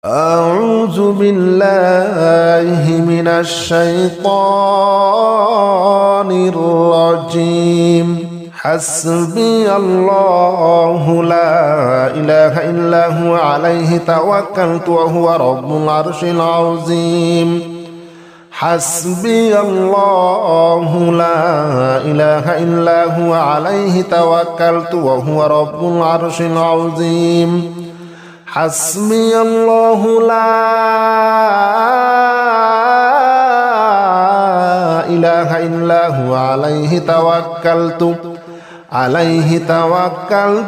أعوذ بالله من الشيطان الرجيم. حسبي الله لا إله إلا هو عليه توكلت وهو رب العرش العظيم. حسبي الله لا إله إلا هو عليه توكلت وهو رب العرش العظيم. حسبي الله لا إله إلا هو عليه توكلت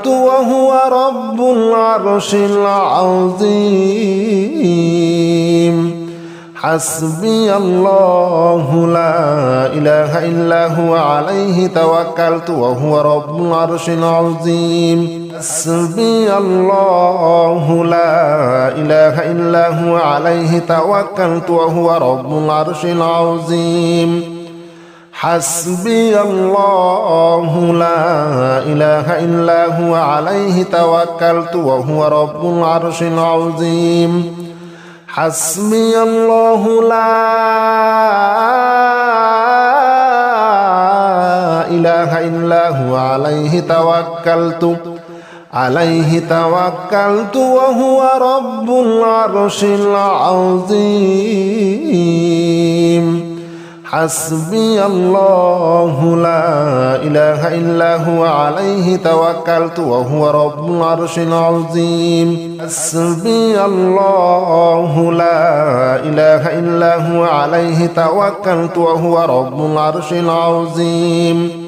وهو رب العرش العظيم. حسبي الله لا إله إلا هو عليه توكلت وهو رب العرش العظيم. حسبي الله لا إله إلا هو عليه توكلت وهو رب العرش العظيم. حسبي الله لا إله إلا هو عليه توكلت وهو رب العرش العظيم. حسبي الله لا إله إلا هو عليه توكلت وهو رب العرش العظيم. حسبي الله لا إله إلا هو عليه توكلت وهو رب العرش العظيم. حسبي الله لا إله إلا هو عليه توكلت وهو رب العرش العظيم.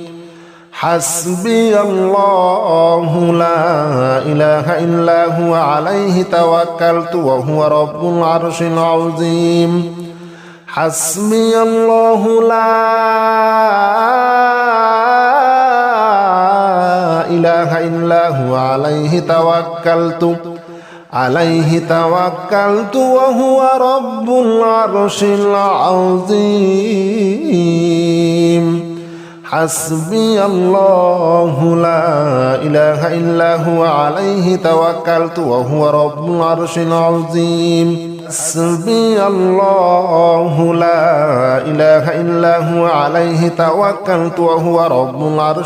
حسبي الله لا إله إلا هو عليه توكلت وهو رب العرش العظيم. حسبي الله لا إله إلا هو عليه توكلت وهو رب العرش العظيم. حسبي الله لا إله إلا هو عليه توكلت وهو رب العرش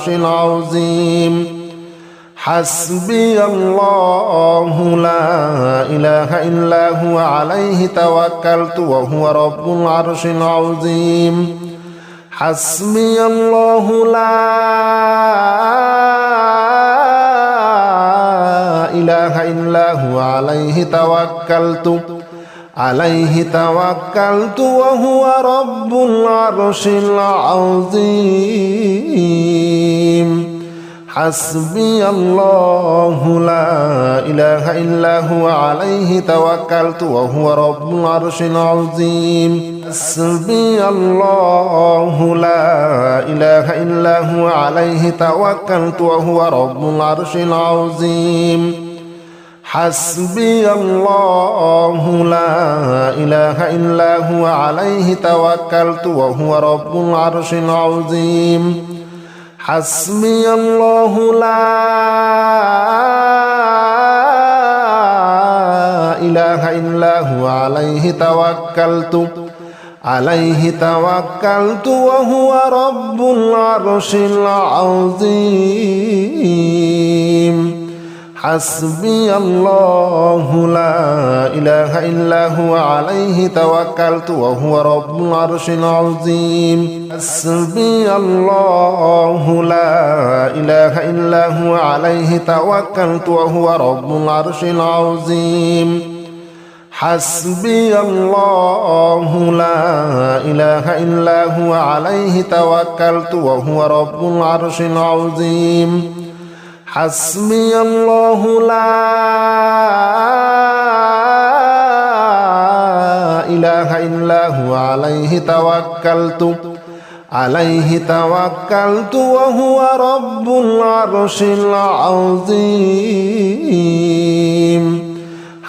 العظيم. حسبي الله لا إله إلا هو عليه توكلت وهو رب العرش العظيم. حسبي الله لا إله إلا هو عليه توكلت وهو رب العرش العظيم. حسبي الله لا إله إلا هو عليه توكلت وهو رب العرش العظيم. حسبي الله لا إله إلا هو عليه توكلت وهو رب العرش العظيم. حسبي الله لا إله إلا هو عليه توكلت وهو رب العرش العظيم. حسبي الله لا إله إلا هو عليه توكلت وهو رب العرش العظيم. حسبي الله لا إله إلا هو عليه توكلت وهو رب العرش العظيم. حسبي الله لا إله إلا هو عليه توكلت وهو رب العرش العظيم. حسبي الله لا إله إلا هو عليه توكلت وهو رب العرش العظيم. حسبي الله لا إله إلا هو عليه توكلت وهو رب العرش العظيم. حسبي الله لا إله إلا هو عليه توكلت وهو رب العرش العظيم.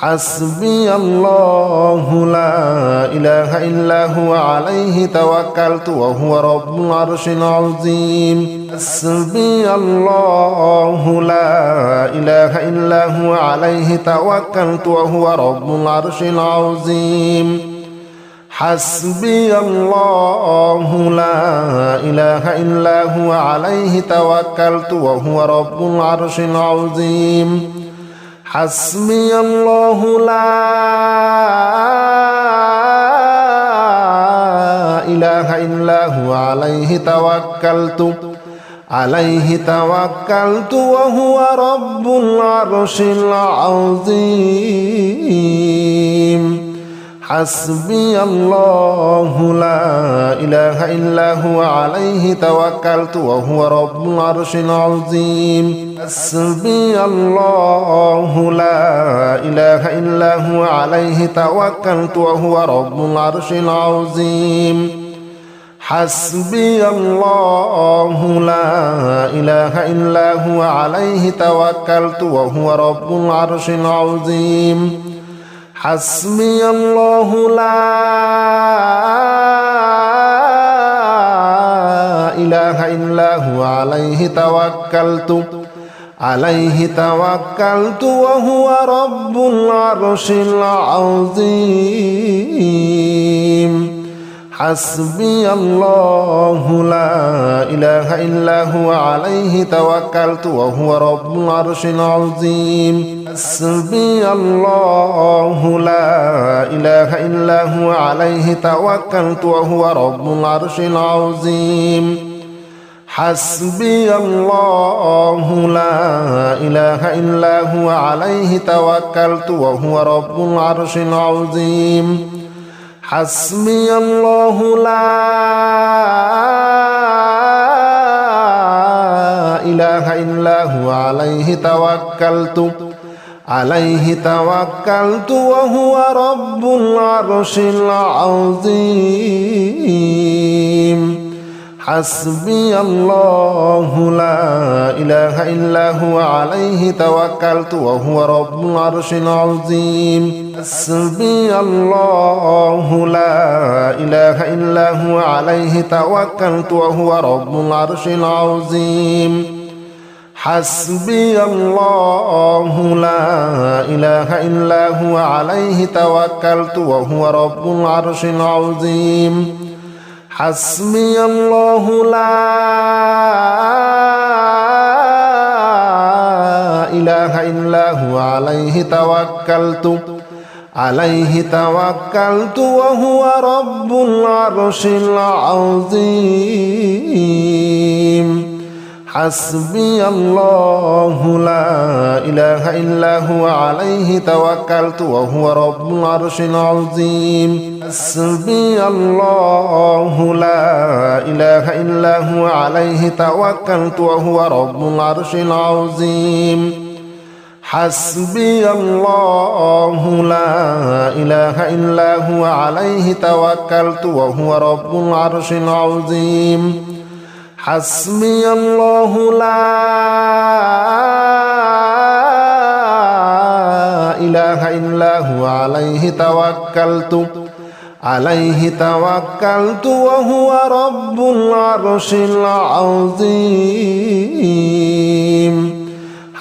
حسبي الله لا إله إلا هو عليه توكلت وهو رب العرش العظيم حسبي الله لا إله إلا هو عليه توكلت وهو رب العرش العظيم حسبي الله لا إله إلا هو عليه توكلت وهو رب العرش العظيم حسبي الله لا إله إلا هو عليه توكلت وهو رب العرش العظيم حسبي الله لا إله إلا هو عليه توكلت وهو رب العرش العظيم حسبي الله لا إله إلا هو عليه توكلت وهو رب العرش العظيم حسبي الله لا إله إلا هو عليه توكلت وهو رب العرش العظيم حسبي الله لا إله إلا هو عليه توكلت وهو رب العرش العظيم حسبي الله لا إله إلا هو عليه توكلت وهو رب العرش العظيم حسبي الله لا إله إلا هو عليه توكلت وهو رب العرش العظيم حسبي الله لا إله إلا هو عليه توكلت وهو رب العرش العظيم حسبي الله لا إله إلا هو عليه توكلت وهو رب العرش العظيم حسبي الله لا إله إلا هو عليه توكلت وهو رب العرش العظيم حسبي الله لا إله إلا هو عليه توكلت وهو رب العرش العظيم حسبي الله لا إله إلا هو عليه توكلت وهو رب العرش العظيم حسبي الله لا إله إلا هو عليه توكلت وهو رب العرش العظيم حسبي الله لا إله إلا هو عليه توكلت وهو رب العرش العظيم حسبي الله لا إله إلا هو عليه توكلت وهو رب العرش العظيم حسبي الله لا إله إلا هو عليه توكلت وهو رب العرش العظيم حسبي الله لا إله إلا هو عليه توكلت وهو رب العرش العظيم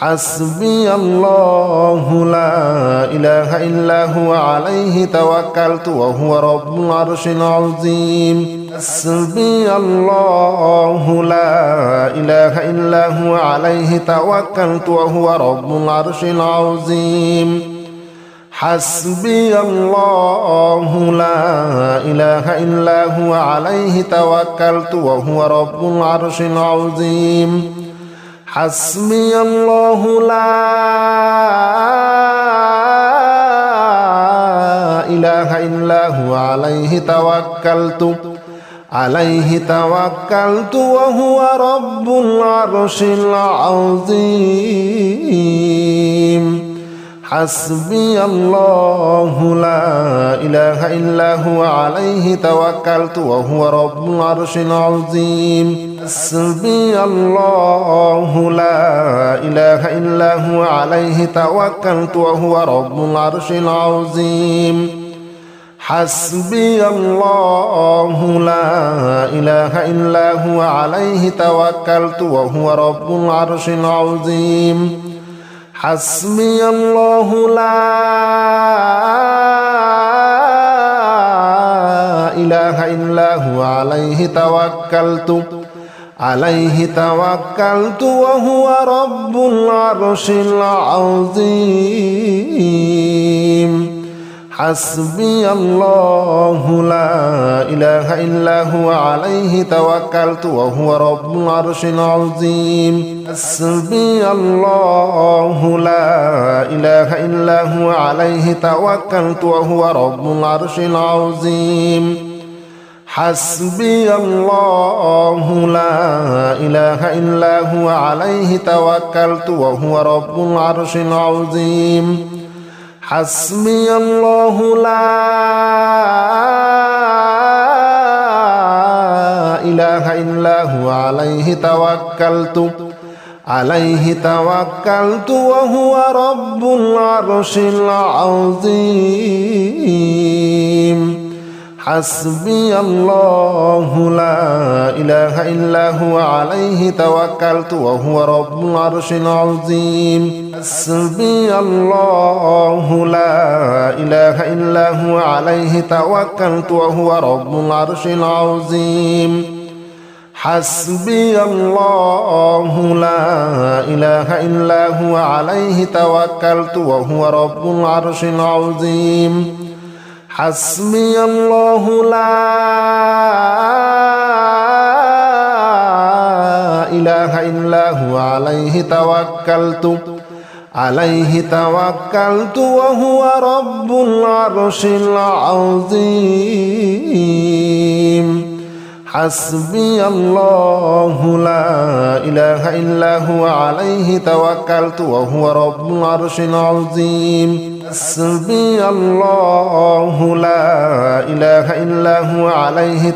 حسبي الله لا إله إلا هو عليه توكلت وهو رب العرش العظيم حسبي الله لا إله إلا هو عليه توكلت وهو رب العرش العظيم حسبي الله لا إله إلا هو عليه توكلت وهو رب العرش العظيم حسبي الله لا إله إلا هو عليه توكلت وهو رب العرش العظيم حسبي الله لا إله إلا هو عليه توكلت وهو رب العرش العظيم حسبي الله لا إله إلا هو عليه توكلت وهو رب العرش العظيم حسبي الله لا إله إلا هو عليه توكلت وهو رب العرش العظيم حسبي الله لا إله إلا هو عليه توكلت وهو رب العرش العظيم حسبي الله لا إله إلا هو عليه توكلت وهو رب العرش العظيم حسبي الله لا إله إلا هو عليه توكلت وهو رب العرش العظيم حسبي الله لا إله إلا هو عليه توكلت وهو رب العرش العظيم حسبي الله لا إله إلا هو عليه توكلت وهو رب العرش العظيم حسبي الله لا إله إلا هو عليه توكلت وهو رب العرش العظيم حسبي الله لا إله إلا هو عليه توكلت وهو رب العرش العظيم حسبي الله لا إله إلا هو عليه توكلت وهو رب العرش العظيم حسبي الله لا إله إلا هو عليه توكلت وهو رب العرش العظيم حسبي الله لا إله إلا هو عليه توكلت وهو رب العرش العظيم حسبي الله لا إله إلا هو عليه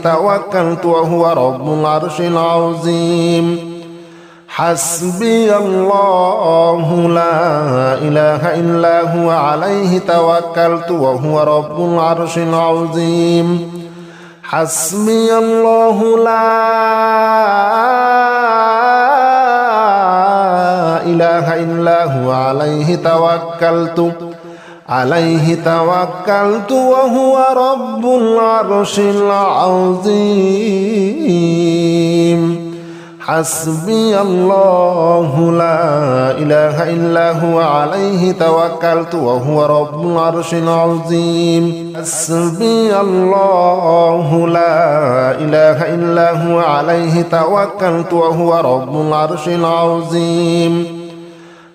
توكلت وهو رب العرش العظيم حسبي الله لا إله إلا هو عليه توكلت وهو رب العرش العظيم حسبي الله لا إله إلا هو عليه توكلت وهو رب العرش العظيم حسبي الله لا إله إلا هو عليه توكلت وهو رب العرش العظيم حسبي الله لا إله إلا هو عليه توكلت وهو رب العرش العظيم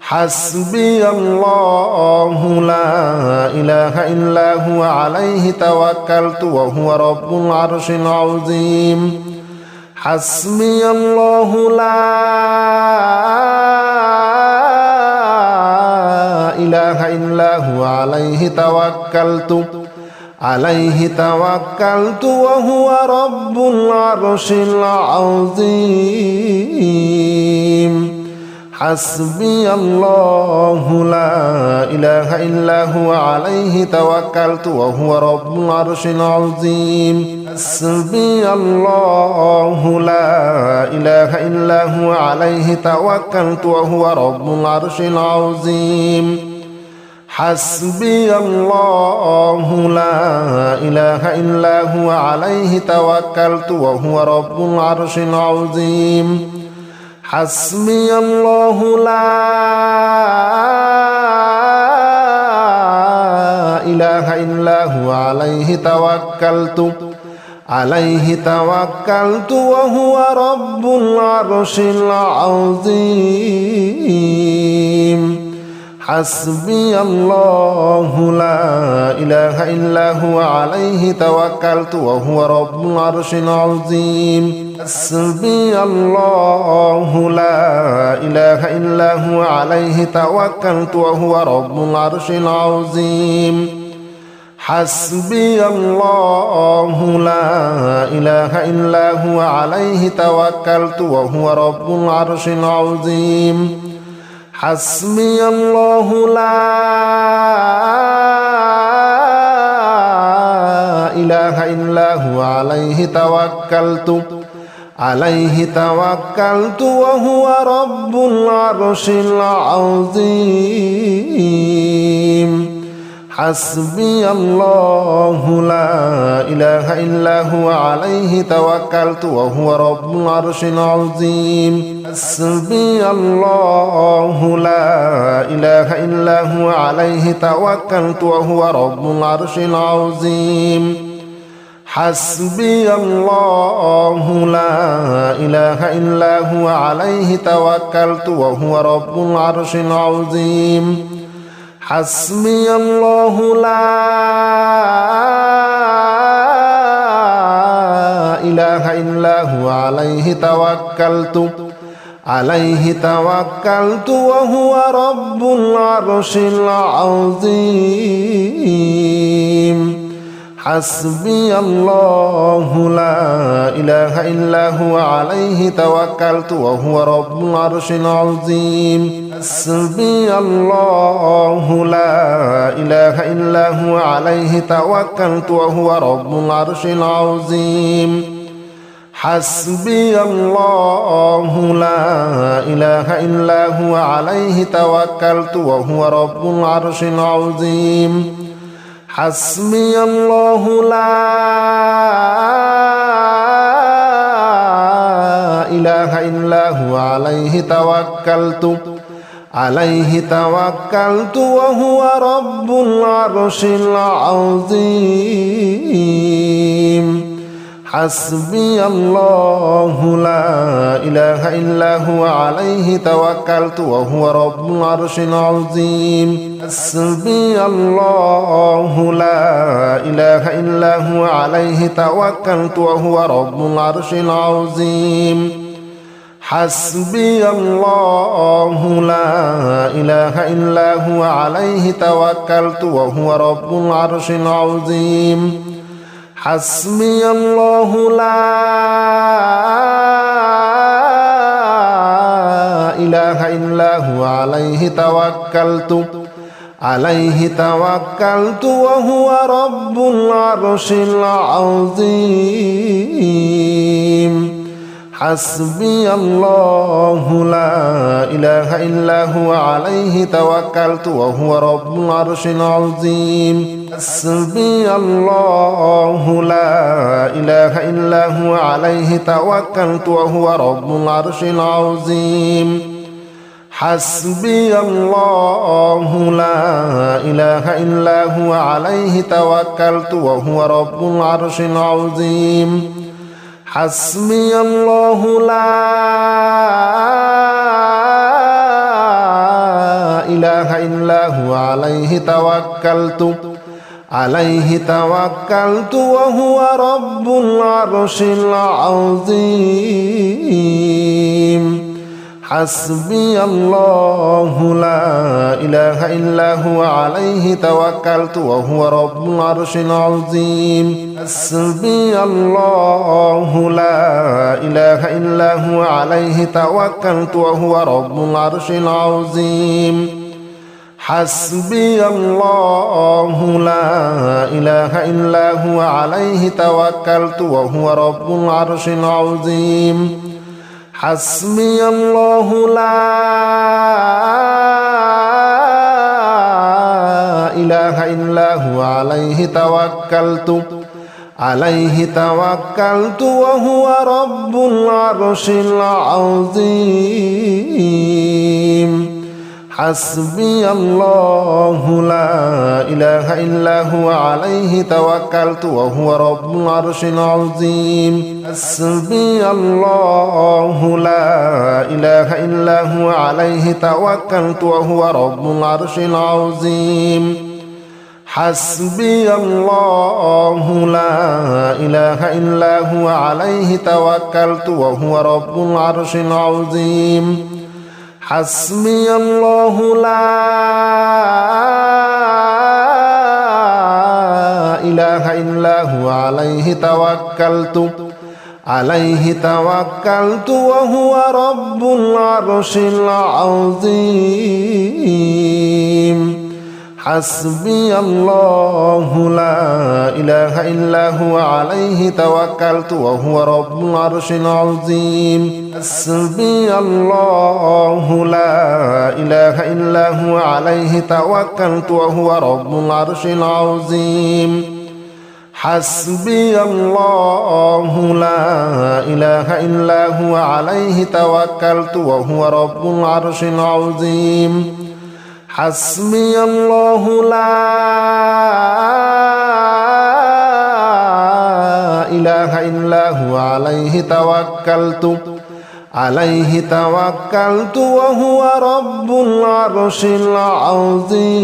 حسبي الله لا إله إلا هو عليه توكلت وهو رب العرش العظيم حسبي الله لا إله إلا هو عليه توكلت وهو رب العرش العظيم حسبي الله لا إله إلا هو عليه توكلت وهو رب العرش العظيم حسبي الله لا إله إلا هو عليه توكلت وهو رب العرش العظيم حسبي الله لا إله إلا هو عليه توكلت وهو رب العرش العظيم حسبي الله لا إله إلا هو عليه توكلت وهو رب العرش العظيم حسبي الله لا إله إلا هو عليه توكلت وهو رب العرش العظيم حسبي الله لا إله إلا هو عليه توكلت وهو رب العرش العظيم حسبي الله لا إله إلا هو عليه توكلت وهو رب العرش العظيم حسبي الله لا إله إلا هو عليه توكلت وهو رب العرش العظيم حسبي الله لا إله إلا هو عليه توكلت وهو رب العرش العظيم حسبي الله لا إله إلا هو عليه توكلت وهو رب العرش العظيم حسبي الله لا إله إلا هو عليه توكلت وهو رب العرش العظيم حسبي الله لا إله إلا هو عليه توكلت وهو رب العرش العظيم حسبي الله لا إله إلا هو عليه توكلت وهو رب العرش العظيم حسبي الله لا إله إلا هو عليه توكلت وهو رب العرش العظيم حسبي الله لا إله إلا هو عليه توكلت وهو رب العرش العظيم حسبي الله لا إله إلا هو عليه توكلت وهو رب العرش العظيم حسبي الله لا إله إلا هو عليه توكلت وهو رب العرش العظيم حسبي الله لا إله إلا هو عليه توكلت وهو رب العرش العظيم حسبي الله لا إله إلا هو عليه توكلت وهو رب العرش العظيم حسبي الله لا إله إلا هو عليه توكلت وهو رب العرش العظيم حسبي الله لا إله إلا هو عليه توكلت وهو رب العرش العظيم حسبي الله لا إله إلا هو عليه توكلت وهو رب العرش العظيم حسبي الله لا إله إلا هو عليه توكلت وهو رب العرش العظيم حسبي الله لا إله إلا هو عليه توكلت وهو رب العرش العظيم حسبي الله لا إله إلا هو عليه توكلت وهو رب العرش العظيم حسبي الله لا إله إلا هو عليه توكلت وهو رب العرش العظيم حسبي الله لا إله إلا هو عليه توكلت وهو رب العرش العظيم حسبي الله لا إله إلا هو عليه توكلت وهو رب العرش العظيم حسبي الله لا إله إلا هو عليه توكلت وهو رب العرش العظيم حسبي الله لا إله إلا هو عليه توكلت وهو رب العرش العظيم حسبي الله لا إله إلا هو عليه توكلت وهو رب العرش العظيم حسبي الله لا إله إلا هو عليه توكلت وهو رب العرش العظيم حسبي الله لا إله إلا هو عليه توكلت وهو رب العرش العظيم حسبي الله لا إله إلا هو عليه توكلت وهو رب العرش العظيم حسبي الله لا إله إلا هو عليه توكلت وهو رب العرش العظيم حسبي الله لا إله إلا هو عليه توكلت وهو رب العرش العظيم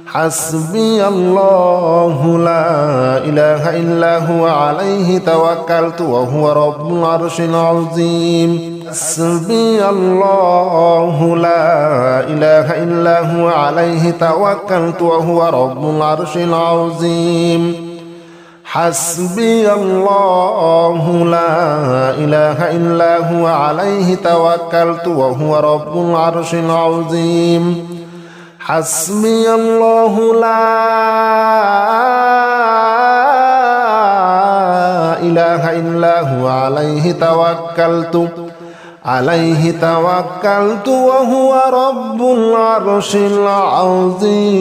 حسبي الله لا إله إلا هو عليه توكلت وهو رب العرش العظيم حسبي الله لا إله إلا هو عليه توكلت وهو رب العرش العظيم حسبي الله لا إله إلا هو عليه توكلت وهو رب العرش العظيم حسبي الله لا إله إلا هو عليه توكلت وهو رب العرش العظيم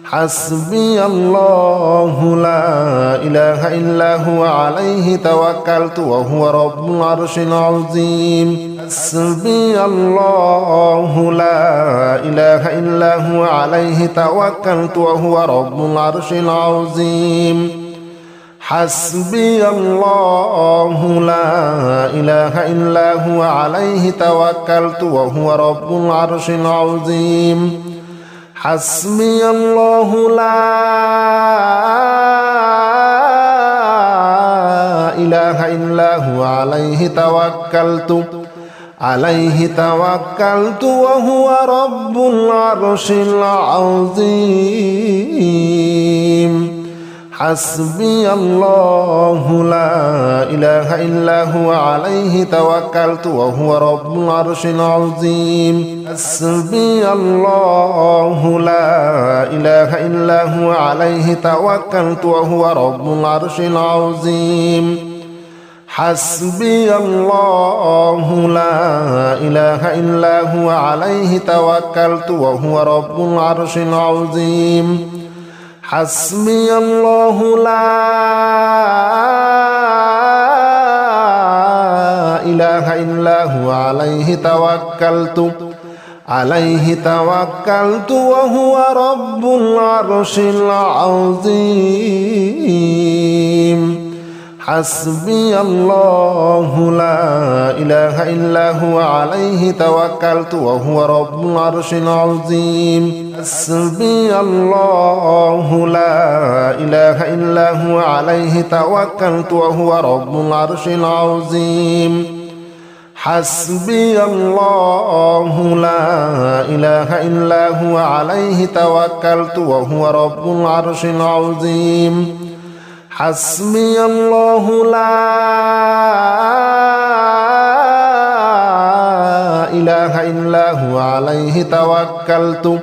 حسبي الله لا إله إلا هو عليه توكلت وهو رب العرش العظيم حسبي الله لا إله إلا هو عليه توكلت وهو رب العرش العظيم حسبي الله لا إله إلا هو عليه توكلت وهو رب العرش العظيم حسبي الله لا إله إلا هو عليه توكلت وهو رب العرش العظيم حسبي الله لا إله إلا هو عليه توكلت وهو رب العرش العظيم حسبي الله لا إله إلا هو عليه توكلت وهو رب العرش العظيم حسبي الله لا إله إلا هو عليه توكلت وهو رب العرش العظيم حسبي الله لا إله إلا هو عليه توكلت وهو رب العرش العظيم حسبي الله لا إله إلا هو عليه توكلت وهو رب العرش العظيم حسبي الله لا إله إلا هو عليه توكلت وهو رب العرش العظيم حسبي الله لا إله إلا هو عليه توكلت وهو رب العرش العظيم حسبي الله لا إله إلا هو عليه توكلت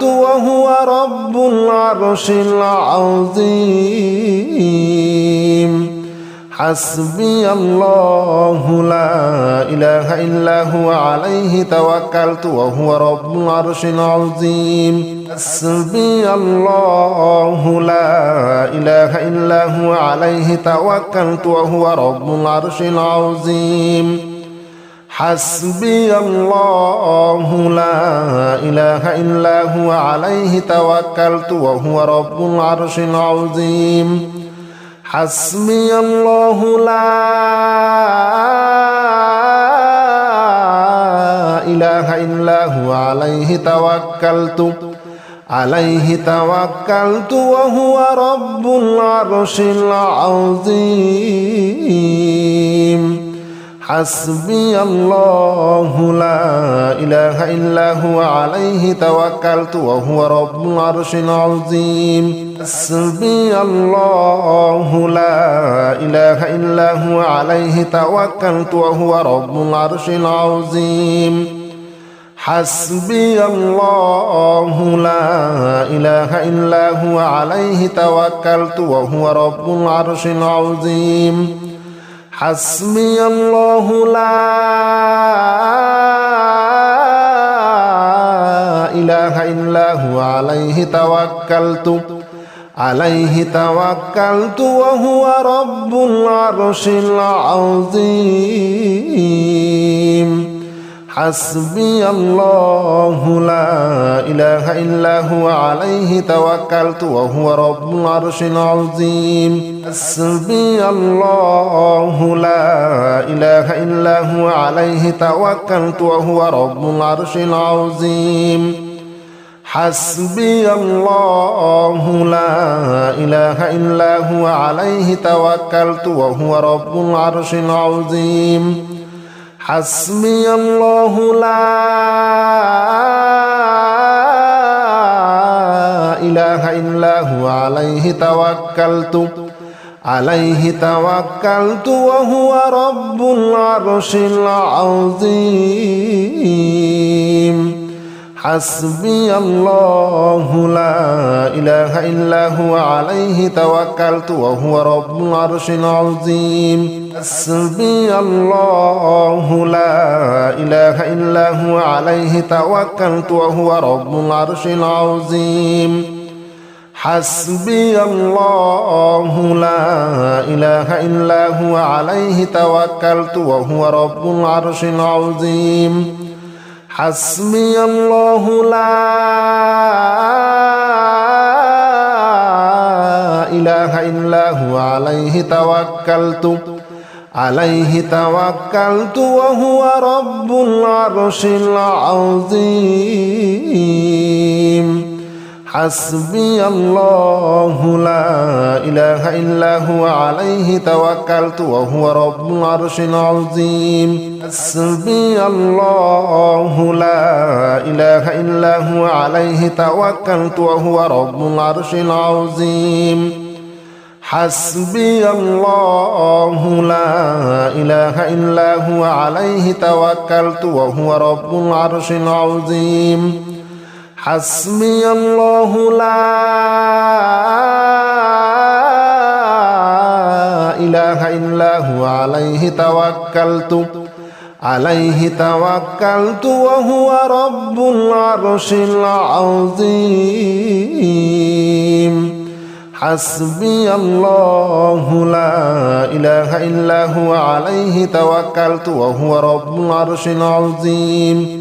وهو رب العرش العظيم حسبي الله لا إله إلا هو عليه توكلت وهو رب العرش العظيم حسبي الله لا إله إلا هو عليه توكلت وهو رب العرش العظيم حسبي الله لا إله إلا هو عليه توكلت وهو رب العرش العظيم حسبي الله لا إله إلا هو عليه توكلت وهو رب العرش العظيم حسبي الله لا إله إلا هو عليه توكلت وهو رب العرش العظيم حسبي الله لا إله إلا هو عليه توكلت وهو رب العرش العظيم حسبي الله لا إله إلا هو عليه توكلت وهو رب العرش العظيم حسبي الله لا إله إلا هو عليه توكلت وهو رب العرش العظيم حسبي الله لا إله إلا هو عليه توكلت وهو رب العرش العظيم حسبي الله لا إله إلا هو عليه توكلت وهو رب العرش العظيم حسبي الله لا إله إلا هو عليه توكلت وهو رب العرش العظيم حسبي الله لا إله إلا هو عليه توكلت وهو رب العرش العظيم حسبي الله لا إله إلا هو عليه توكلت وهو رب العرش العظيم حسبي الله لا إله إلا هو عليه توكلت وهو رب العرش العظيم حسبي الله لا إله إلا هو عليه توكلت وهو رب العرش العظيم حسبي الله لا إله إلا هو عليه توكلت وهو رب العرش العظيم حسبي الله لا إله إلا هو عليه توكلت وهو رب العرش العظيم حسبي الله لا إله إلا هو عليه توكلت وهو رب العرش العظيم حسبي الله لا إله إلا هو عليه توكلت وهو رب العرش العظيم حسبي الله لا إله إلا هو عليه توكلت وهو رب العرش العظيم حسبي الله لا إله إلا هو عليه توكلت وهو رب العرش العظيم